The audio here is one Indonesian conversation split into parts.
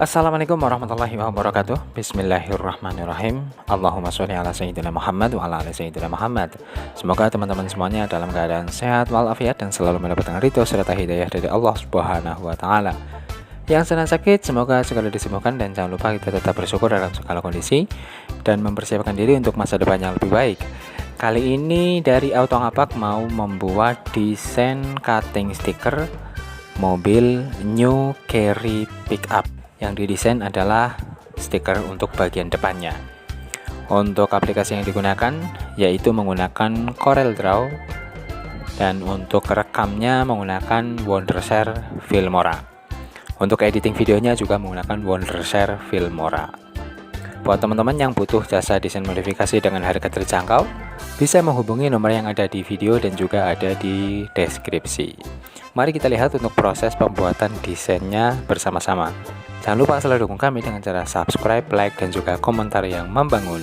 Assalamualaikum warahmatullahi wabarakatuh. Bismillahirrahmanirrahim. Allahumma sholli ala sayyidina Muhammad wa ala ali sayyidina Muhammad. Semoga teman-teman semuanya dalam keadaan sehat walafiat dan selalu mendapatkan ridho serta hidayah dari Allah Subhanahu wa taala. Yang sedang sakit semoga segera disembuhkan, dan jangan lupa kita tetap bersyukur dalam segala kondisi dan mempersiapkan diri untuk masa depan yang lebih baik. Kali ini dari Auto Ngapak mau membuat desain cutting stiker mobil New Carry Pickup. Yang didesain adalah stiker untuk bagian depannya. Untuk aplikasi yang digunakan yaitu menggunakan Corel Draw, dan untuk rekamnya menggunakan Wondershare Filmora. Untuk editing videonya juga menggunakan Wondershare Filmora. Buat teman-teman yang butuh jasa desain modifikasi dengan harga terjangkau, bisa menghubungi nomor yang ada di video dan juga ada di deskripsi. Mari kita lihat untuk proses pembuatan desainnya bersama-sama. Jangan lupa selalu dukung kami dengan cara subscribe, like, dan juga komentar yang membangun.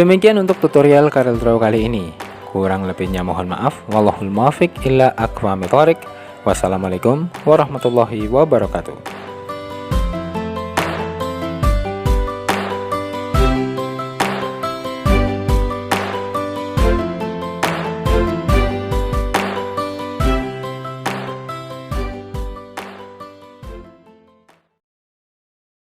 Demikian untuk tutorial CorelDRAW kali ini. Kurang lebihnya mohon maaf. Wallahul muwaffiq illa aqwamit thoriq. Wassalamualaikum warahmatullahi wabarakatuh.